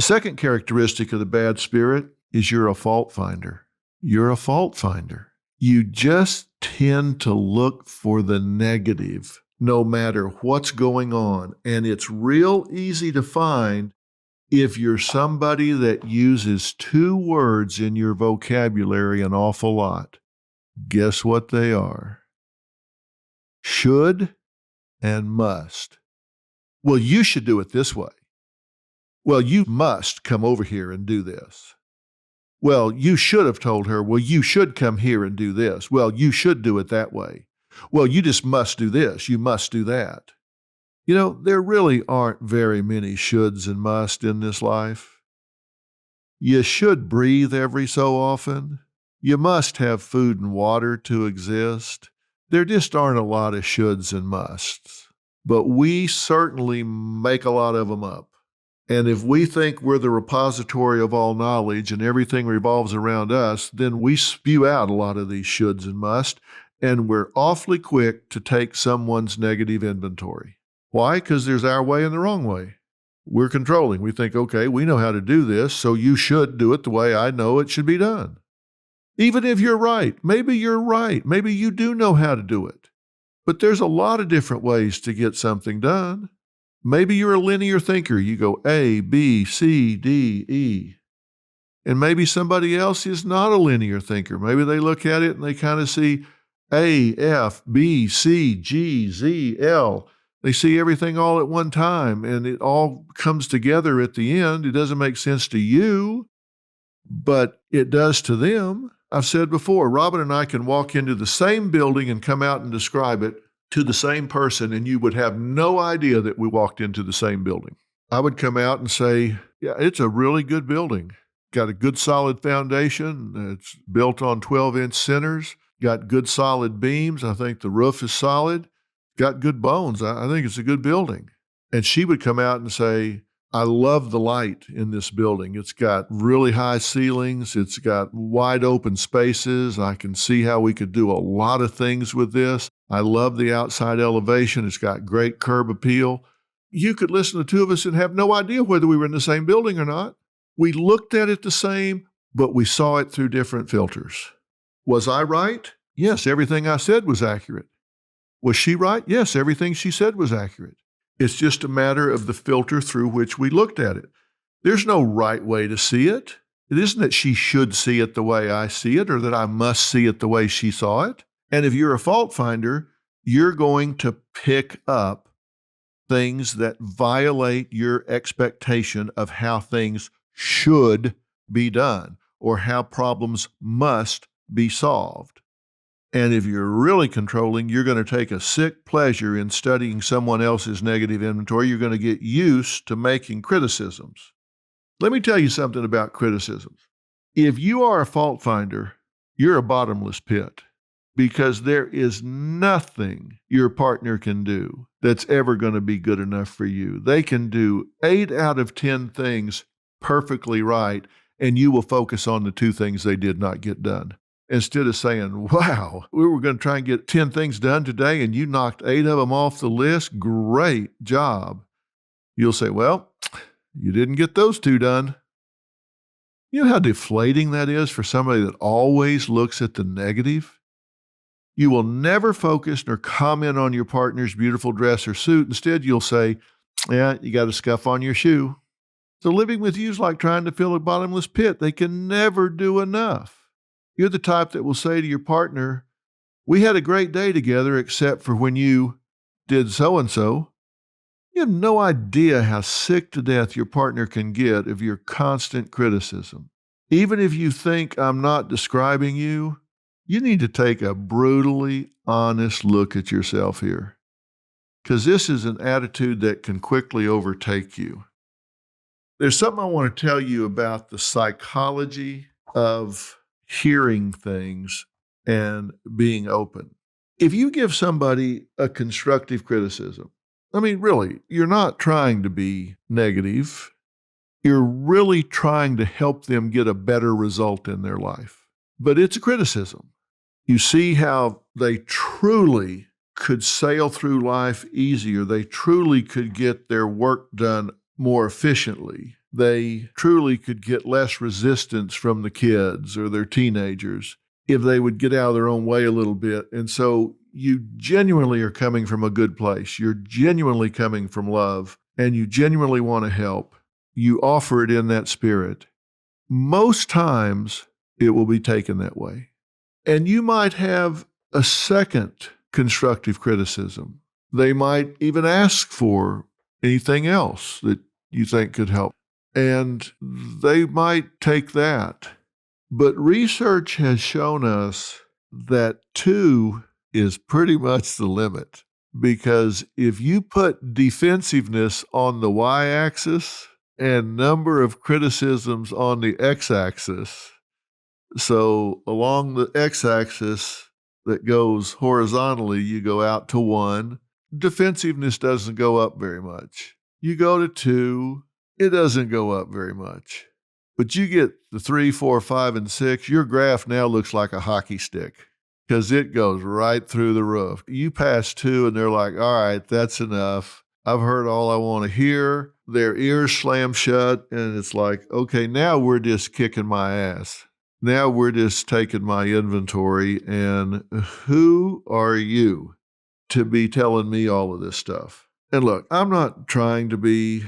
The second characteristic of the bad spirit is you're a fault finder. You're a fault finder. You just tend to look for the negative no matter what's going on. And it's real easy to find if you're somebody that uses two words in your vocabulary an awful lot. Guess what they are? Should and must. Well, you should do it this way. Well, you must come over here and do this. Well, you should have told her, well, you should come here and do this. Well, you should do it that way. Well, you just must do this. You must do that. You know, there really aren't very many shoulds and musts in this life. You should breathe every so often. You must have food and water to exist. There just aren't a lot of shoulds and musts. But we certainly make a lot of them up. And if we think we're the repository of all knowledge and everything revolves around us, then we spew out a lot of these shoulds and musts, and we're awfully quick to take someone's negative inventory. Why? Because there's our way and the wrong way. We're controlling. We think, okay, we know how to do this, so you should do it the way I know it should be done. Even if you're right, maybe you're right. Maybe you do know how to do it. But there's a lot of different ways to get something done. Maybe you're a linear thinker. You go A, B, C, D, E. And maybe somebody else is not a linear thinker. Maybe they look at it and they kind of see A, F, B, C, G, Z, L. They see everything all at one time, and it all comes together at the end. It doesn't make sense to you, but it does to them. I've said before, Robin and I can walk into the same building and come out and describe it to the same person, and you would have no idea that we walked into the same building. I would come out and say, yeah, it's a really good building. Got a good solid foundation. It's built on 12-inch centers. Got good solid beams. I think the roof is solid. Got good bones. I think it's a good building. And she would come out and say, I love the light in this building. It's got really high ceilings. It's got wide open spaces. I can see how we could do a lot of things with this. I love the outside elevation. It's got great curb appeal. You could listen to two of us and have no idea whether we were in the same building or not. We looked at it the same, but we saw it through different filters. Was I right? Yes, everything I said was accurate. Was she right? Yes, everything she said was accurate. It's just a matter of the filter through which we looked at it. There's no right way to see it. It isn't that she should see it the way I see it or that I must see it the way she saw it. And if you're a fault finder, you're going to pick up things that violate your expectation of how things should be done or how problems must be solved. And if you're really controlling, you're going to take a sick pleasure in studying someone else's negative inventory. You're going to get used to making criticisms. Let me tell you something about criticisms. If you are a fault finder, you're a bottomless pit because there is nothing your partner can do that's ever going to be good enough for you. They can do 8 out of 10 things perfectly right, and you will focus on the 2 things they did not get done. Instead of saying, wow, we were going to try and get 10 things done today and you knocked 8 of them off the list. Great job. You'll say, well, you didn't get those 2 done. You know how deflating that is for somebody that always looks at the negative? You will never focus nor comment on your partner's beautiful dress or suit. Instead, you'll say, yeah, you got a scuff on your shoe. So living with you is like trying to fill a bottomless pit. They can never do enough. You're the type that will say to your partner, we had a great day together except for when you did so-and-so. You have no idea how sick to death your partner can get of your constant criticism. Even if you think I'm not describing you, you need to take a brutally honest look at yourself here. Because this is an attitude that can quickly overtake you. There's something I want to tell you about the psychology of hearing things and being open. If you give somebody a constructive criticism, I mean, really, you're not trying to be negative. You're really trying to help them get a better result in their life. But it's a criticism. You see how they truly could sail through life easier. They truly could get their work done more efficiently they truly could get less resistance from the kids or their teenagers if they would get out of their own way a little bit. And so you genuinely are coming from a good place. You're genuinely coming from love, and you genuinely want to help. You offer it in that spirit. Most times it will be taken that way. And you might have a second constructive criticism. They might even ask for anything else that you think could help. And they might take that. But research has shown us that 2 is pretty much the limit. Because if you put defensiveness on the y-axis and number of criticisms on the x-axis, so along the x-axis that goes horizontally, you go out to 1. Defensiveness doesn't go up very much. You go to 2, it doesn't go up very much. But you get the 3, 4, 5, and 6, your graph now looks like a hockey stick because it goes right through the roof. You pass 2 and they're like, all right, that's enough. I've heard all I want to hear. Their ears slam shut and it's like, okay, now we're just kicking my ass. Now we're just taking my inventory, and who are you to be telling me all of this stuff? And look, I'm not trying to be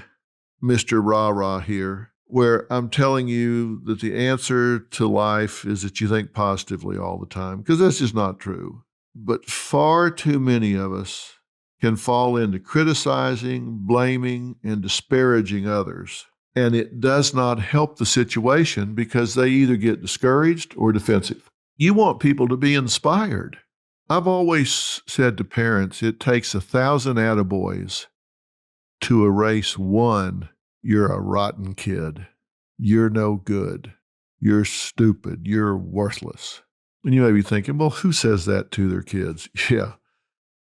Mr. Rah-Rah here, where I'm telling you that the answer to life is that you think positively all the time, because that's just not true. But far too many of us can fall into criticizing, blaming, and disparaging others. And it does not help the situation because they either get discouraged or defensive. You want people to be inspired. I've always said to parents, it takes 1,000 attaboys to erase one, you're a rotten kid. You're no good. You're stupid. You're worthless. And you may be thinking, well, who says that to their kids? Yeah.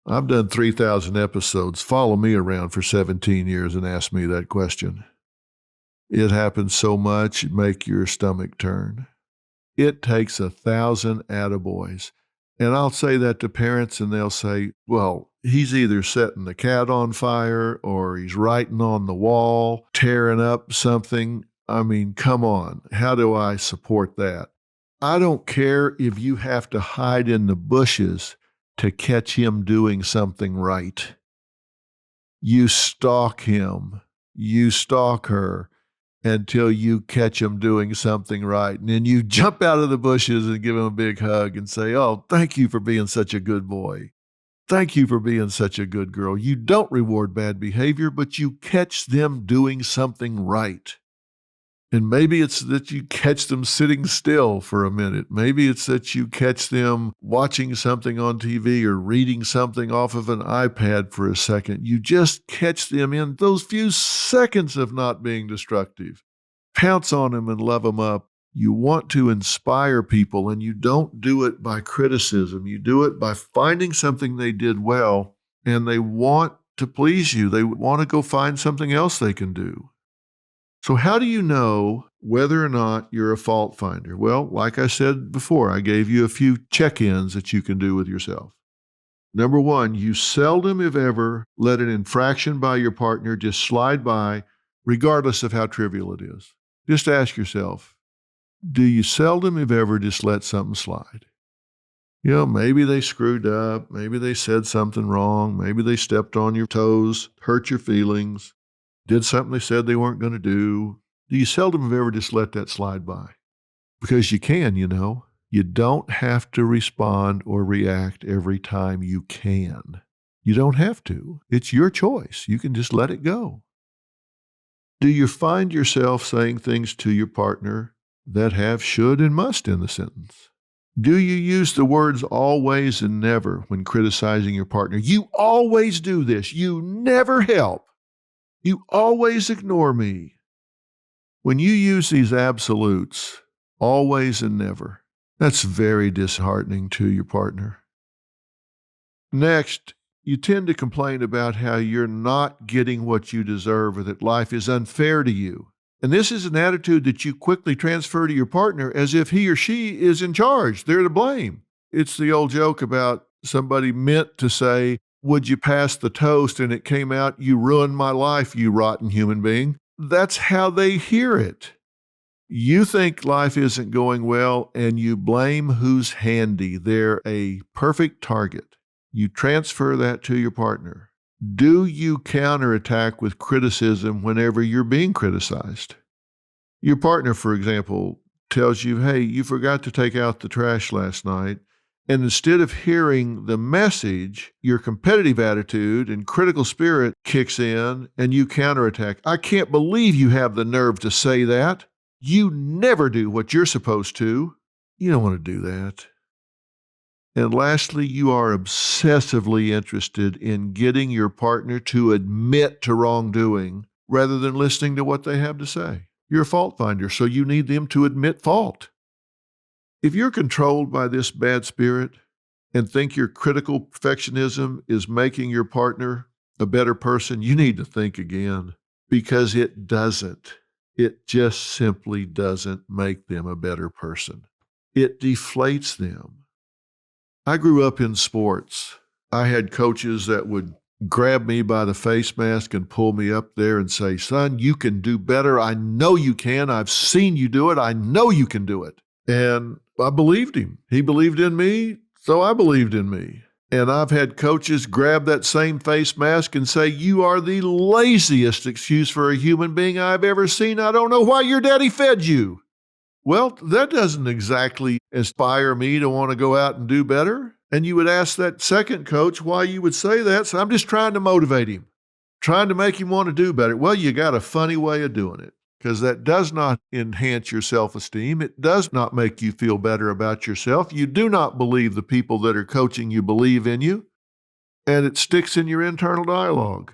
I've done 3,000 episodes. Follow me around for 17 years and ask me that question. It happens so much, it make your stomach turn. It takes 1,000 attaboys. And I'll say that to parents and they'll say, well, he's either setting the cat on fire or he's writing on the wall, tearing up something. I mean, come on. How do I support that? I don't care if you have to hide in the bushes to catch him doing something right. You stalk him. You stalk her until you catch him doing something right. And then you jump out of the bushes and give him a big hug and say, oh, thank you for being such a good boy. Thank you for being such a good girl. You don't reward bad behavior, but you catch them doing something right. And maybe it's that you catch them sitting still for a minute. Maybe it's that you catch them watching something on TV or reading something off of an iPad for a second. You just catch them in those few seconds of not being destructive. Pounce on them and love them up. You want to inspire people, and you don't do it by criticism. You do it by finding something they did well, and they want to please you. They want to go find something else they can do. So how do you know whether or not you're a fault finder? Well, like I said before, I gave you a few check-ins that you can do with yourself. Number 1, you seldom, if ever, let an infraction by your partner just slide by, regardless of how trivial it is. Just ask yourself, do you seldom, if ever, just let something slide? You know, maybe they screwed up, maybe they said something wrong, maybe they stepped on your toes, hurt your feelings, did something they said they weren't going to do. Do you seldom, have ever, just let that slide by? Because you can, you know. You don't have to respond or react every time you can. You don't have to. It's your choice. You can just let it go. Do you find yourself saying things to your partner that have should and must in the sentence? Do you use the words always and never when criticizing your partner? You always do this. You never help. You always ignore me. When you use these absolutes, always and never, that's very disheartening to your partner. Next, you tend to complain about how you're not getting what you deserve or that life is unfair to you. And this is an attitude that you quickly transfer to your partner as if he or she is in charge. They're to blame. It's the old joke about somebody meant to say, would you pass the toast? And it came out, you ruined my life, you rotten human being. That's how they hear it. You think life isn't going well and you blame who's handy. They're a perfect target. You transfer that to your partner. Do you counterattack with criticism whenever you're being criticized? Your partner, for example, tells you, hey, you forgot to take out the trash last night. And instead of hearing the message, your competitive attitude and critical spirit kicks in and you counterattack. I can't believe you have the nerve to say that. You never do what you're supposed to. You don't want to do that. And lastly, you are obsessively interested in getting your partner to admit to wrongdoing rather than listening to what they have to say. You're a fault finder, so you need them to admit fault. If you're controlled by this bad spirit and think your critical perfectionism is making your partner a better person, you need to think again, because it doesn't. It just simply doesn't make them a better person. It deflates them. I grew up in sports. I had coaches that would grab me by the face mask and pull me up there and say, son, you can do better. I know you can. I've seen you do it. I know you can do it. And I believed him. He believed in me, so I believed in me. And I've had coaches grab that same face mask and say, you are the laziest excuse for a human being I've ever seen. I don't know why your daddy fed you. Well, that doesn't exactly inspire me to want to go out and do better. And you would ask that second coach why you would say that. So I'm just trying to motivate him, trying to make him want to do better. Well, you got a funny way of doing it, because that does not enhance your self-esteem. It does not make you feel better about yourself. You do not believe the people that are coaching you believe in you, and it sticks in your internal dialogue.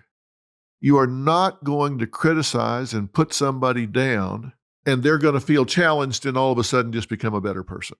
You are not going to criticize and put somebody down, and they're going to feel challenged and all of a sudden just become a better person.